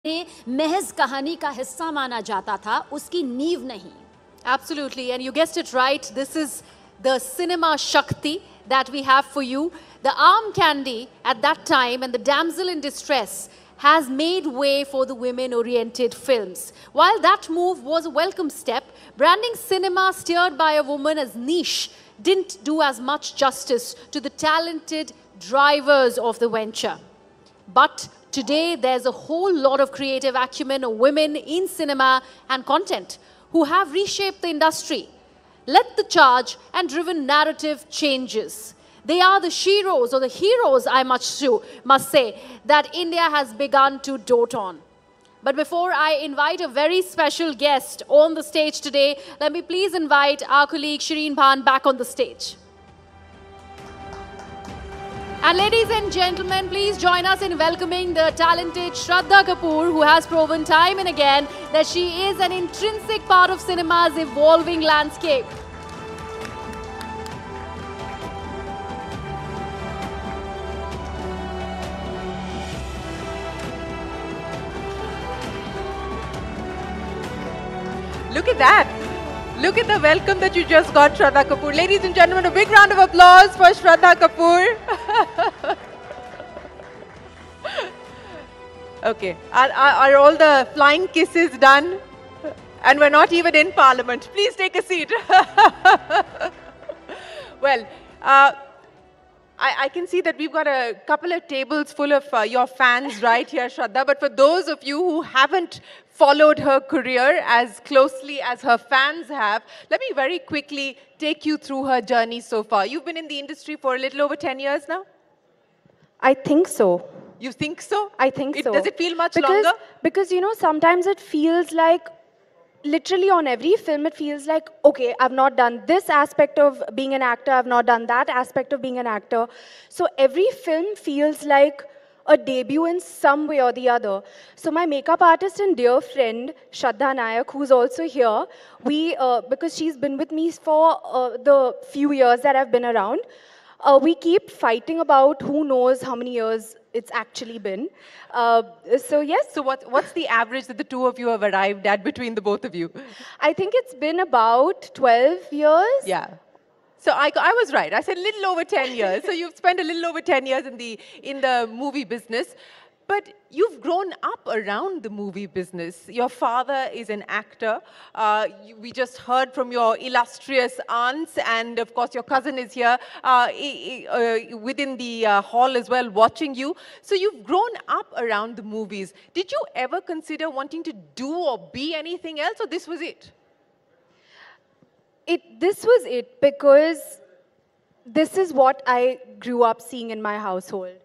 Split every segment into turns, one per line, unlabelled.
महज कहानी का हिस्सा माना जाता था, उसकी नींव नहीं.
Absolutely, and you guessed it right. This is the cinema Shakti that we have for you. The arm candy at that time and the damsel in distress has made way for the women-oriented films. While that move was a welcome step, branding cinema steered by a woman as niche didn't do as much justice to the talented drivers of the venture. But today, there's a whole lot of creative acumen of women in cinema and content who have reshaped the industry, led the charge, and driven narrative changes. They are the sheroes, or the heroes, I must say, that India has begun to dote on. But before I invite a very special guest on the stage today, let me please invite our colleague Shireen Bhan back on the stage. And ladies and gentlemen, please join us in welcoming the talented Shraddha Kapoor, who has proven time and again that she is an intrinsic part of cinema's evolving landscape.
Look at that. Look at the welcome that you just got, Shraddha Kapoor. Ladies and gentlemen, a big round of applause for Shraddha Kapoor. Okay, are all the flying kisses done? And we're not even in Parliament. Please take a seat. Well, I can see that we've got a couple of tables full of your fans right here, Shraddha. But for those of you who haven't followed her career as closely as her fans have, let me very quickly take you through her journey so far. You've been in the industry for a little over 10 years now?
I think so.
You think so?
I think so.
Does it feel much longer?
Because, you know, sometimes it feels like, literally on every film, it feels like, okay, I've not done this aspect of being an actor, I've not done that aspect of being an actor. So every film feels like a debut in some way or the other. So my makeup artist and dear friend, Shraddha Nayak, who's also here, because she's been with me for the few years that I've been around, we keep fighting about who knows how many years it's actually been. So yes.
So what's the average that the two of you have arrived at between the both of you?
I think it's been about 12 years.
Yeah. So I was right. I said a little over 10 years. So you've spent a little over 10 years in the movie business. But you've grown up around the movie business. Your father is an actor. We just heard from your illustrious aunts, and of course your cousin is here within the hall as well, watching you. So you've grown up around the movies. Did you ever consider wanting to do or be anything else, or this was it?
This was it, because this is what I grew up seeing in my household.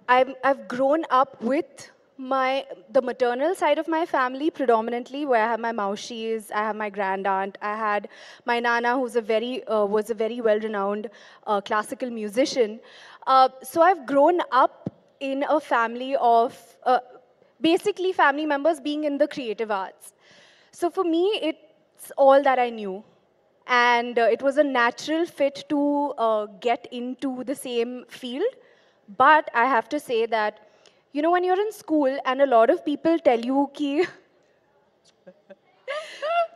I've grown up with the maternal side of my family predominantly, where I have my maushis, I have my grand aunt, I had my nana, who's was a very well-renowned classical musician. So I've grown up in a family of basically family members being in the creative arts. So for me, it's all that I knew. And it was a natural fit to get into the same field. But I have to say that, you know, when you're in school and a lot of people tell you ki,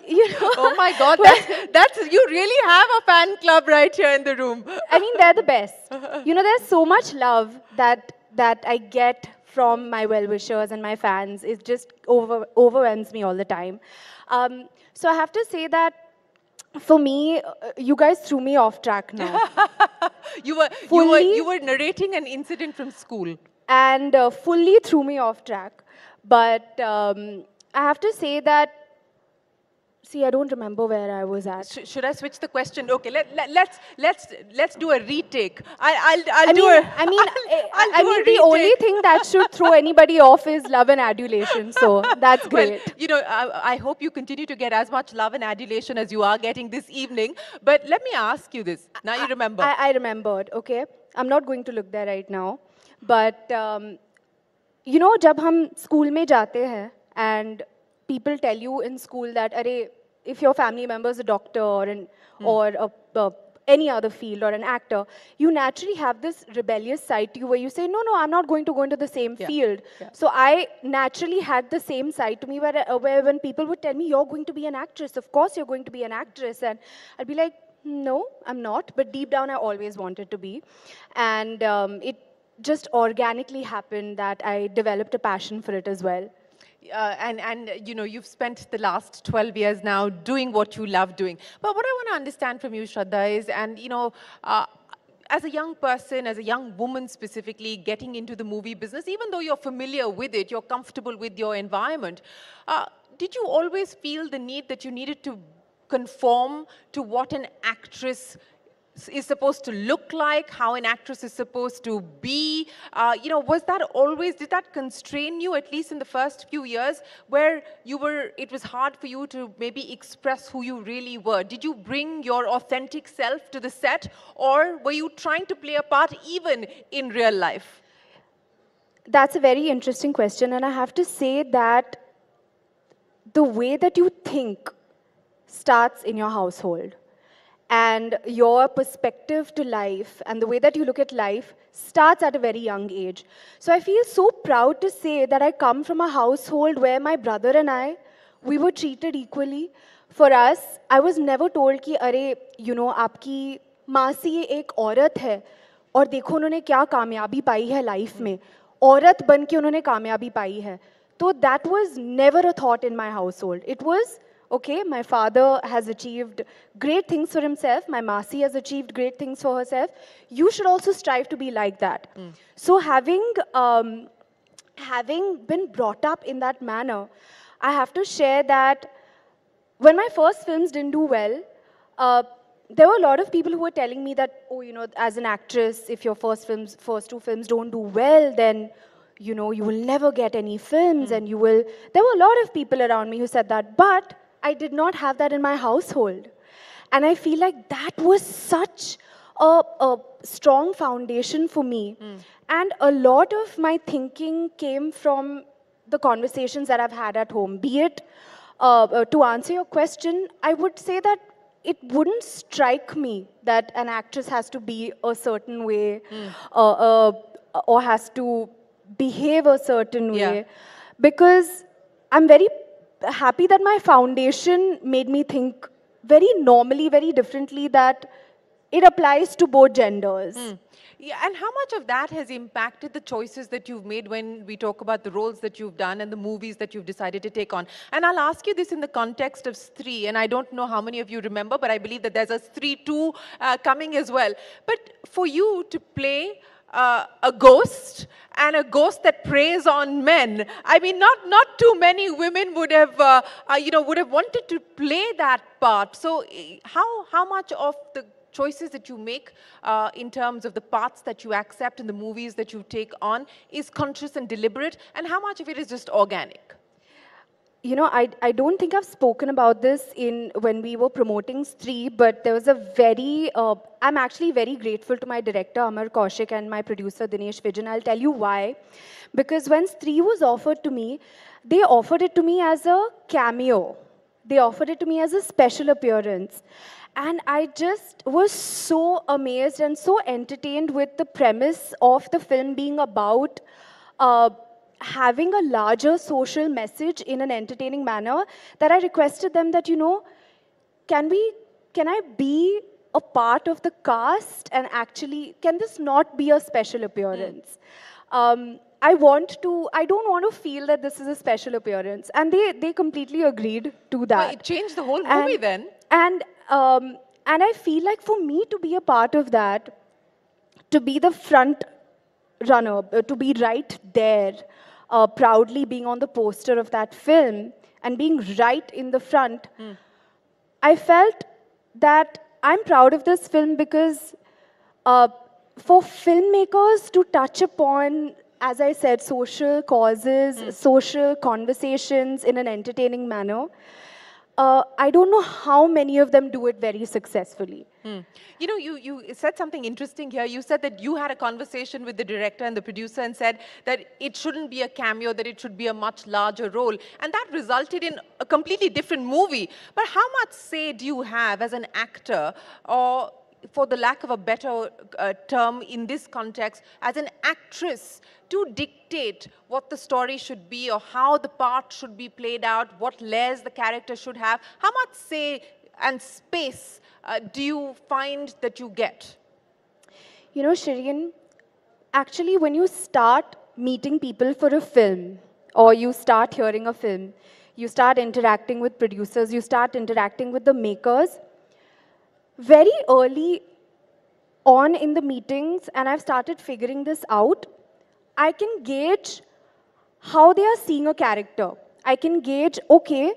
you know.
Oh my God, you really have a fan club right here in the room.
I mean, they're the best. You know, there's so much love that I get from my well-wishers and my fans. It just overwhelms me all the time. So I have to say that, for me, you guys threw me off track now.
You were narrating an incident from school.
And fully threw me off track. But I have to say that, see, I don't remember where I was at.
Should I switch the question? Okay, let's do a retake.
I mean, the only thing that should throw anybody off is love and adulation. So that's great.
Well, you know, I hope you continue to get as much love and adulation as you are getting this evening. But let me ask you this. Now you remember.
I remembered. Okay, I'm not going to look there right now. But you know, जब हम school में जाते हैं and people tell you in school that, if your family member is a doctor or any other field or an actor, you naturally have this rebellious side to you where you say, no, I'm not going to go into the same field.
Yeah.
So I naturally had the same side to me where when people would tell me, you're going to be an actress, of course you're going to be an actress. And I'd be like, no, I'm not. But deep down, I always wanted to be. And it just organically happened that I developed a passion for it as well.
And you know, you've spent the last 12 years now doing what you love doing. But what I want to understand from you, Shraddha, is, and you know, as a young person, as a young woman specifically, getting into the movie business, even though you're familiar with it, you're comfortable with your environment, did you always feel the need that you needed to conform to what an actress is supposed to look like, how an actress is supposed to be? You know, was that always, did that constrain you, at least in the first few years, where it was hard for you to maybe express who you really were? Did you bring your authentic self to the set, or were you trying to play a part even in real life?
That's a very interesting question, and I have to say that the way that you think starts in your household. And your perspective to life and the way that you look at life starts at a very young age. So I feel so proud to say that I come from a household where my brother and we were treated equally. For us, I was never told कि अरे, you know, आपकी मासी एक औरत है और देखो उन्होंने क्या कामयाबी पाई है लाइफ में, औरत बन के उन्होंने कामयाबी पाई है. So that was never a thought in my household. It was, okay, my father has achieved great things for himself. My Masi has achieved great things for herself. You should also strive to be like that. So having been brought up in that manner, I have to share that when my first films didn't do well, there were a lot of people who were telling me that, oh, you know, as an actress, if your first two films don't do well, then you know, you will never get any films and you will... There were a lot of people around me who said that, but I did not have that in my household. And I feel like that was such a strong foundation for me. And a lot of my thinking came from the conversations that I've had at home. Be it, to answer your question, I would say that it wouldn't strike me that an actress has to be a certain way or has to behave a certain way, because I'm very happy that my foundation made me think very normally, very differently, that it applies to both genders.
Yeah, and how much of that has impacted the choices that you've made when we talk about the roles that you've done and the movies that you've decided to take on? And I'll ask you this in the context of Stree, and I don't know how many of you remember, but I believe that there's a Stree 2 coming as well. But for you to play a ghost, and a ghost that preys on men, I mean, not too many women would have, would have wanted to play that part. So, how much of the choices that you make in terms of the parts that you accept in the movies that you take on is conscious and deliberate, and how much of it is just organic?
You know, I don't think I've spoken about this when we were promoting Stree, but there was a very, I'm actually very grateful to my director, Amar Kaushik, and my producer, Dinesh Vijan. I'll tell you why. Because when Stree was offered to me, they offered it to me as a cameo. They offered it to me as a special appearance. And I just was so amazed and so entertained with the premise of the film being about having a larger social message in an entertaining manner, that I requested them that, you know, can I be a part of the cast, and actually, can this not be a special appearance? I don't want to feel that this is a special appearance. And they completely agreed to that.
Well, it changed the whole movie then.
And I feel like for me to be a part of that, to be the front runner, to be right there, proudly being on the poster of that film and being right in the front, I felt that I'm proud of this film because for filmmakers to touch upon, as I said, social causes, social conversations in an entertaining manner, I don't know how many of them do it very successfully.
You know, you said something interesting here. You said that you had a conversation with the director and the producer and said that it shouldn't be a cameo, that it should be a much larger role. And that resulted in a completely different movie. But how much say do you have as an actor, or for the lack of a better term in this context, as an actress to dictate what the story should be or how the part should be played out, what layers the character should have? How much say and space do you find that you get?
You know, Shireen, actually, when you start meeting people for a film, or you start hearing a film, you start interacting with producers, you start interacting with the makers, very early on in the meetings, and I've started figuring this out, I can gauge how they are seeing a character. I can gauge, okay,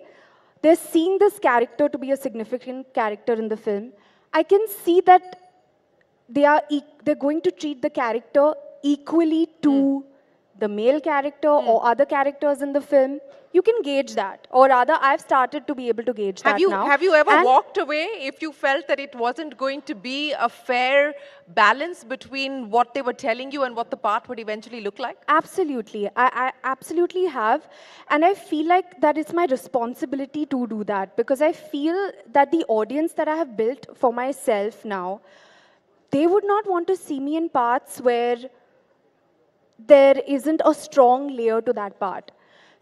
they're seeing this character to be a significant character in the film. I can see that they're going to treat the character equally to the male character or other characters in the film. You can gauge that. Or rather, I've started to be able to gauge that now.
Have you ever walked away if you felt that it wasn't going to be a fair balance between what they were telling you and what the part would eventually look like?
Absolutely. I absolutely have. And I feel like that it's my responsibility to do that, because I feel that the audience that I have built for myself now, they would not want to see me in parts where there isn't a strong layer to that part.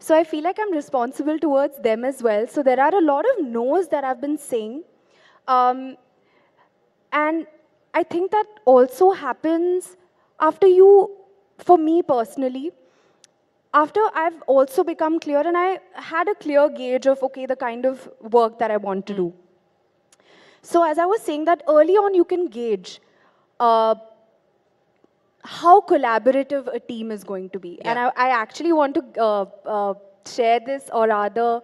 So I feel like I'm responsible towards them as well. So there are a lot of no's that I've been saying. And I think that also happens after you, for me personally, after I've also become clear and I had a clear gauge of, okay, the kind of work that I want to do. So as I was saying that early on you can gauge how collaborative a team is going to be.
Yeah.
And I actually want to share this, or rather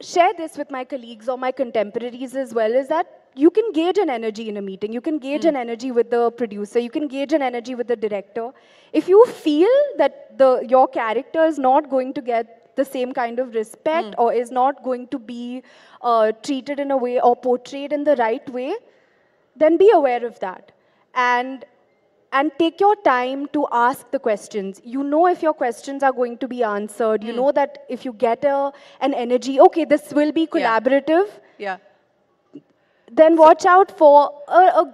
share this with my colleagues or my contemporaries as well, is that you can gauge an energy in a meeting. You can gauge an energy with the producer. You can gauge an energy with the director. If you feel that your character is not going to get the same kind of respect or is not going to be treated in a way or portrayed in the right way, then be aware of that. And take your time to ask the questions. You know if your questions are going to be answered. You know that if you get an energy, okay, this will be collaborative.
Yeah.
Then watch out for a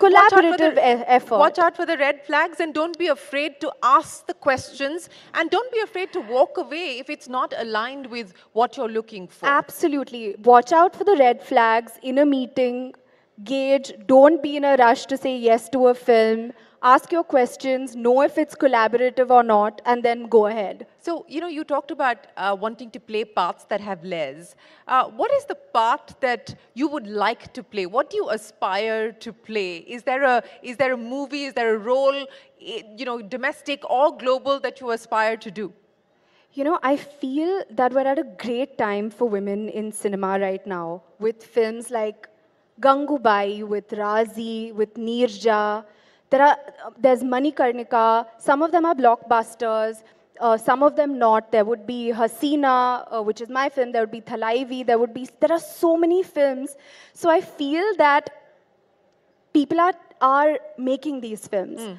collaborative effort.
Watch out for the red flags and don't be afraid to ask the questions, and don't be afraid to walk away if it's not aligned with what you're looking for.
Absolutely. Watch out for the red flags in a meeting. Gauge. Don't be in a rush to say yes to a film. Ask your questions, know if it's collaborative or not, and then go ahead.
So, you know, you talked about wanting to play parts that have layers. What is the part that you would like to play? What do you aspire to play? Is there a movie, is there a role, you know, domestic or global, that you aspire to do?
You know, I feel that we're at a great time for women in cinema right now, with films like Gangubai, with Razi, with Neerja. There's Manikarnika. Some of them are blockbusters, some of them not. There would be Hasina, which is my film. There would be Thalaivi. There are so many films. So I feel that people are making these films.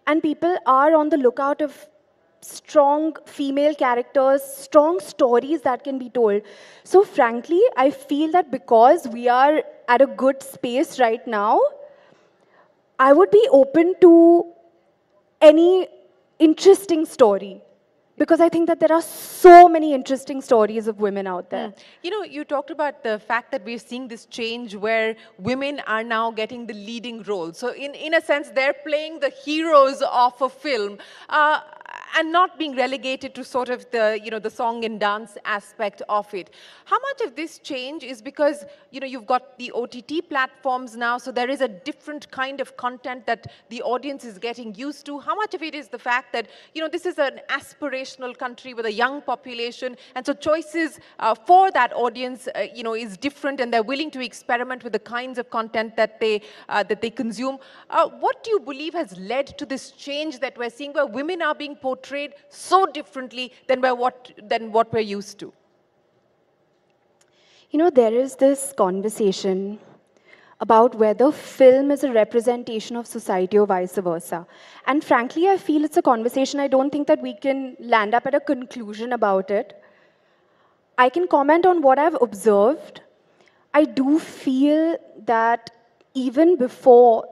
And people are on the lookout of strong female characters, strong stories that can be told. So frankly, I feel that because we are at a good space right now, I would be open to any interesting story, because I think that there are so many interesting stories of women out there.
You know, you talked about the fact that we're seeing this change where women are now getting the leading role. So in a sense, they're playing the heroes of a film. And not being relegated to sort of the, you know, the song and dance aspect of it. How much of this change is because, you know, you've got the OTT platforms now, so there is a different kind of content that the audience is getting used to? How much of it is the fact that, you know, this is an aspirational country with a young population, and so choices for that audience, you know, is different, and they're willing to experiment with the kinds of content that they consume? What do you believe has led to this change that we're seeing, where women are being portrayed so differently than what we're used to?
You know, there is this conversation about whether film is a representation of society or vice versa. And frankly, I feel it's a conversation. I don't think that we can land up at a conclusion about it. I can comment on what I've observed. I do feel that even before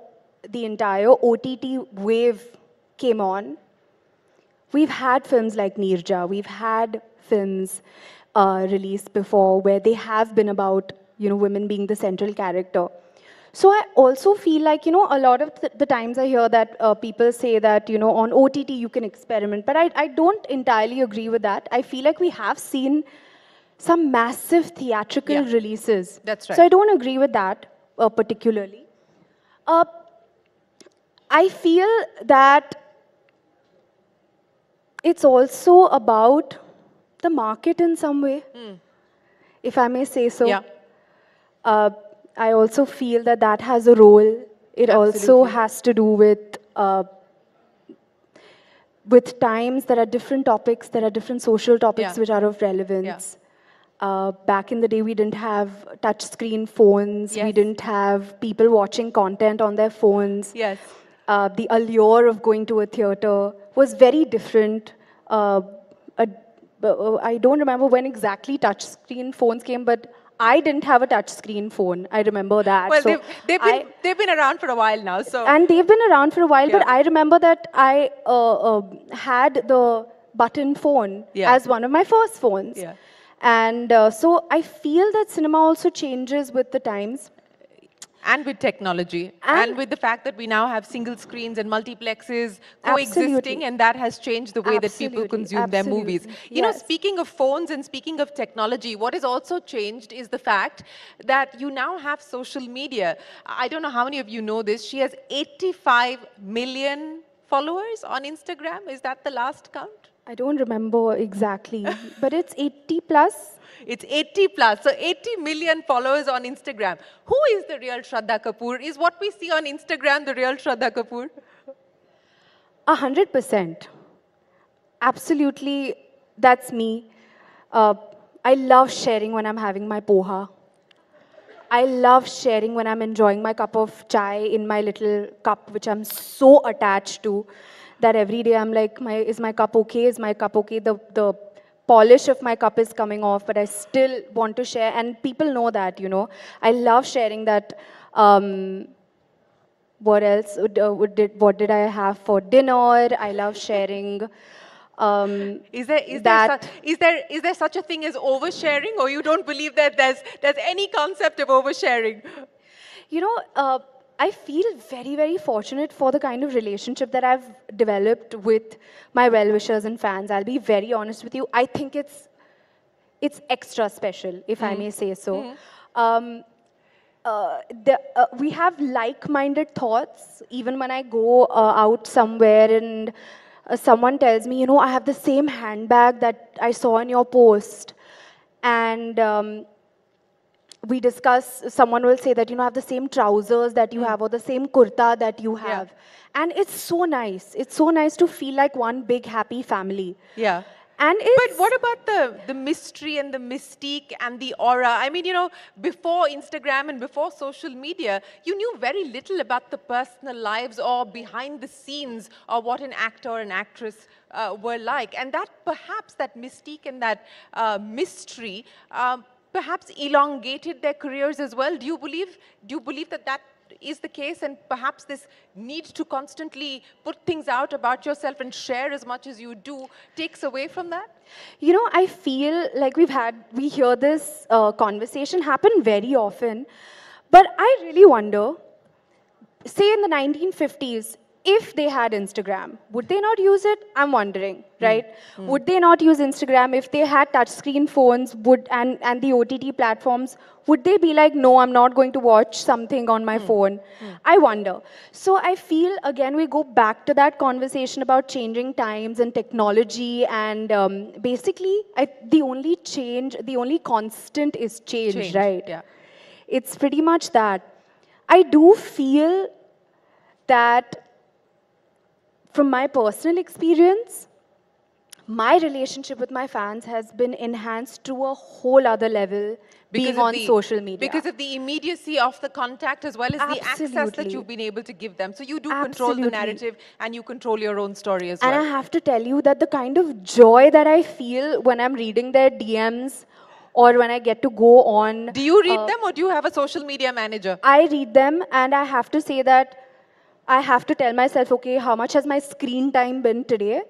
the entire OTT wave came on, we've had films like Neerja, we've had films released before where they have been about, women being the central character. So I also feel like, a lot of the times I hear that people say that, on OTT you can experiment, but I don't entirely agree with that. I feel like we have seen some massive theatrical releases.
That's right.
So I don't agree with that particularly. I feel that it's also about the market in some way, if I may say so.
Yeah.
I also feel that that has a role. It also
Absolutely.
has to do with times. There are different topics, there are different social topics which are of relevance. Back in the day, we didn't have touch screen phones. We didn't have people watching content on their phones.
Yes.
The allure of going to a theater was very different. I don't remember when exactly touch screen phones came, but I didn't have a touch screen phone. I remember that.
Well,
so
they've been around for a while now. So
and they've been around for a while, but I remember that I had the button phone as one of my first phones.
Yeah.
And so I feel that cinema also changes with the times.
And with technology, and with the fact that we now have single screens and multiplexes coexisting, and that has changed the way that people consume their movies. You know, speaking of phones and speaking of technology, what has also changed is the fact that you now have social media. I don't know how many of you know this. She has 85 million followers on Instagram. Is that the last count?
I don't remember exactly, but it's 80 plus.
It's 80 plus, so 80 million followers on Instagram. Who is the real Shraddha Kapoor? Is what we see on Instagram the real Shraddha Kapoor?
100%. Absolutely, that's me. I love sharing when I'm having my poha. I love sharing when I'm enjoying my cup of chai in my little cup, which I'm so attached to, that every day I'm like, is my cup okay? Is my cup okay? The polish of my cup is coming off, but I still want to share. And people know that, I love sharing that. What else? What did I have for dinner? I love sharing.
Is there such a thing as oversharing, or you don't believe that there's any concept of oversharing?
I feel very, very fortunate for the kind of relationship that I've developed with my well-wishers and fans. I'll be very honest with you. I think it's extra special, if I may say so. We have like-minded thoughts. Even when I go out somewhere and someone tells me, I have the same handbag that I saw in your post. And we discuss, someone will say that, I have the same trousers that you have, or the same kurta that you have. And it's so nice. It's so nice to feel like one big happy family.
Yeah.
And
but what about the mystery and the mystique and the aura? I mean, before Instagram and before social media, you knew very little about the personal lives or behind the scenes or what an actor or an actress were like. And that perhaps that mystique and that mystery perhaps elongated their careers as well. Do you believe that is the case, and perhaps this need to constantly put things out about yourself and share as much as you do takes away from that?
I feel like we hear this conversation happen very often, but I really wonder, say in the 1950s, if they had Instagram, would they not use it? I'm wondering, right? Would they not use Instagram if they had touchscreen phones and the OTT platforms? Would they be like, no, I'm not going to watch something on my phone? I wonder. So I feel, again, we go back to that conversation about changing times and technology, and basically, the only constant is change, right?
Yeah.
It's pretty much that. I do feel that from my personal experience, my relationship with my fans has been enhanced to a whole other level being on social media.
Because of the immediacy of the contact as well as the access that you've been able to give them. So you do control the narrative and you control your own story as well.
And I have to tell you that the kind of joy that I feel when I'm reading their DMs or when I get to go on.
Do you read them, or do you have a social media manager?
I read them, and I have to say that I have to tell myself, okay, how much has my screen time been today?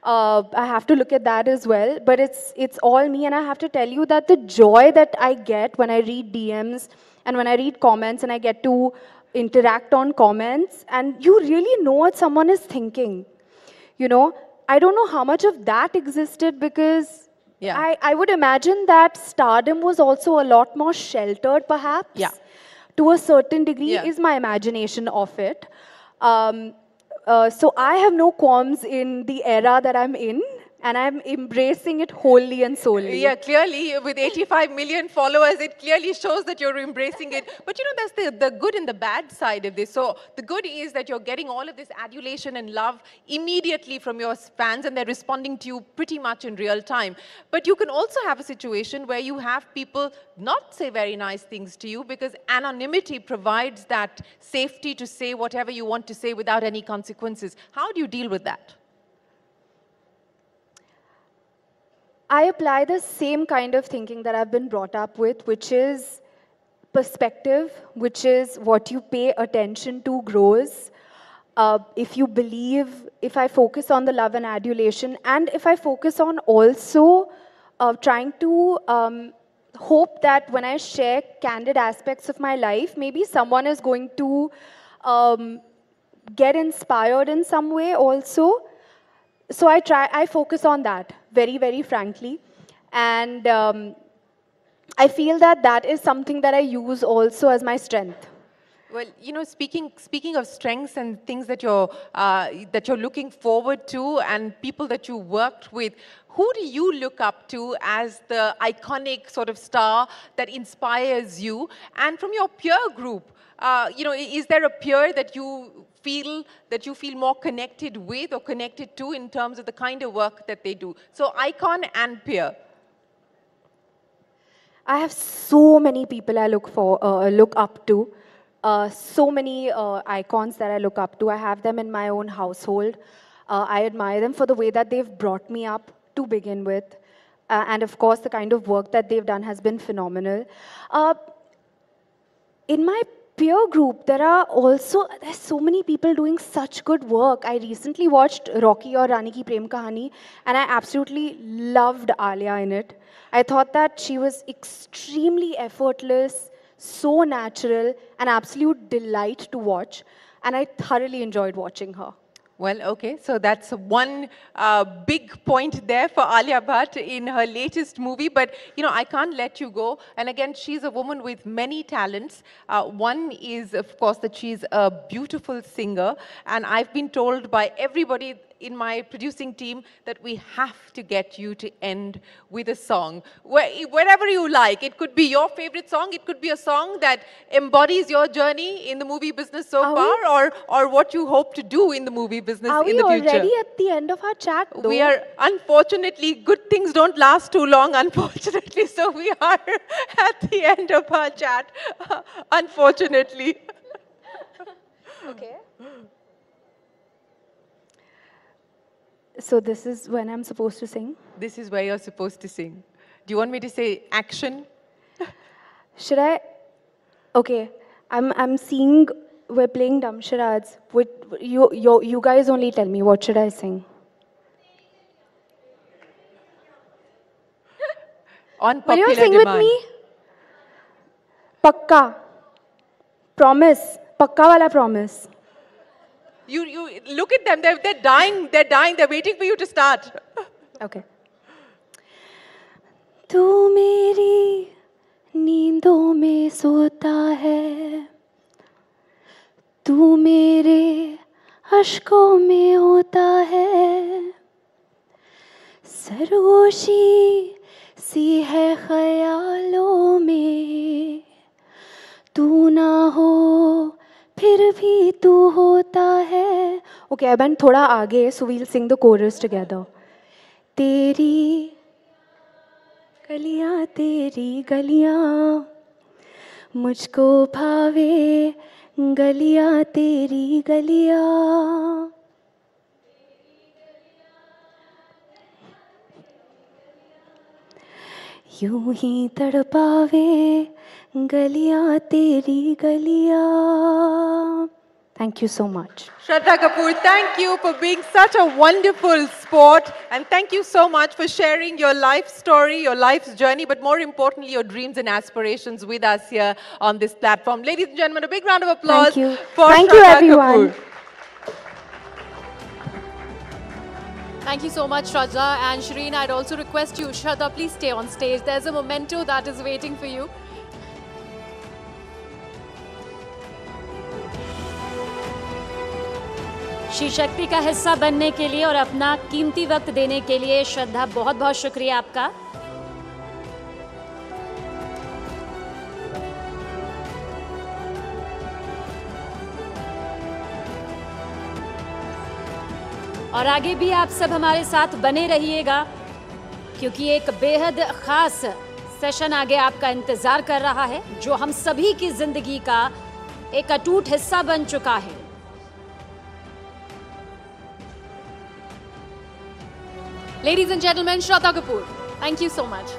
I have to look at that as well. But it's all me, and I have to tell you that the joy that I get when I read DMs and when I read comments and I get to interact on comments, and you really know what someone is thinking. You know, I don't know how much of that existed because
Yeah.
I would imagine that stardom was also a lot more sheltered, perhaps.
Yeah.
To a certain degree,
Yeah.
is my imagination of it. So I have no qualms in the era that I'm in, and I'm embracing it wholly and solely.
Yeah, clearly, with 85 million followers, it clearly shows that you're embracing it. But you know, that's the good and the bad side of this. So the good is that you're getting all of this adulation and love immediately from your fans, and they're responding to you pretty much in real time. But you can also have a situation where you have people not say very nice things to you because anonymity provides that safety to say whatever you want to say without any consequences. How do you deal with that?
I apply the same kind of thinking that I've been brought up with, which is perspective, which is what you pay attention to grows. If you believe, if I focus on the love and adulation, and if I focus on also trying to hope that when I share candid aspects of my life, maybe someone is going to get inspired in some way also. So I focus on that very, very frankly. And I feel that that is something that I use also as my strength.
Well, you know, speaking of strengths and things that you're looking forward to, and people that you worked with, who do you look up to as the iconic sort of star that inspires you? And from your peer group, you know, is there a peer that you feel more connected with or connected to in terms of the kind of work that they do? So icon and peer.
I have so many people I look up to. So many icons that I look up to. I have them in my own household. I admire them for the way that they've brought me up to begin with. And of course, the kind of work that they've done has been phenomenal. In my peer group, there's so many people doing such good work. I recently watched Rocky or Rani Ki Prem Kahani, and I absolutely loved Alia in it. I thought that she was extremely effortless, so natural, an absolute delight to watch, and I thoroughly enjoyed watching her.
Well, okay, so that's one big point there for Alia Bhatt in her latest movie. But, you know, I can't let you go. And again, she's a woman with many talents. One is, of course, that she's a beautiful singer. And I've been told by everybody in my producing team that we have to get you to end with a song. Wherever you like. It could be your favorite song. It could be a song that embodies your journey in the movie business so far, or what you hope to do in the movie business in the future.
Are we already at the end of our chat, though?
We are, unfortunately, good things don't last too long, unfortunately. So we are at the end of our chat, unfortunately.
Okay. So this is when I'm supposed to sing?
This is where you're supposed to sing. Do you want me to say action?
Should I? Okay, I'm seeing we're playing dumb charades. You guys only tell me, what should I sing?
On
Will
popular
you sing
demand.
with me? Pakka. Promise. Pakka wala promise.
You look at them, they're dying, they're waiting for you to start.
Okay. तू मेरी नींदों में सोता है, तू मेरे अश्कों में होता है, सरगोशी सी है ख्यालों में, तू ना हो फिर भी तू होता है. Okay, I went थोड़ा आगे, so we'll sing the chorus together. तेरी गलियां मुझको भावे, गलियां तेरी गलियां. यूं ही तड़पावे गलियां तेरी गलियां. Thank you so much.
Shraddha Kapoor, thank you for being such a wonderful sport, and thank you so much for sharing your life story, your life's journey, but more importantly, your dreams and aspirations with us here on this platform. Ladies and gentlemen, a big round of applause
Thank you.
for
Thank you,
Shraddha
everyone.
Kapoor.
Thank you so much, Shraddha. And Shireen, I'd also request you, Shraddha, please stay on stage. There's a memento that is waiting for you.
SheShakti का हिस्सा बनने के लिए और अपना कीमती वक्त देने के लिए श्रद्धा, बहुत बहुत शुक्रिया आपका. और आगे भी आप सब हमारे साथ बने रहिएगा, क्योंकि एक बेहद खास सेशन आगे आपका इंतजार कर रहा है, जो हम सभी की जिंदगी का एक अटूट हिस्सा बन चुका है.
Ladies and gentlemen, Shraddha Kapoor, thank you so much.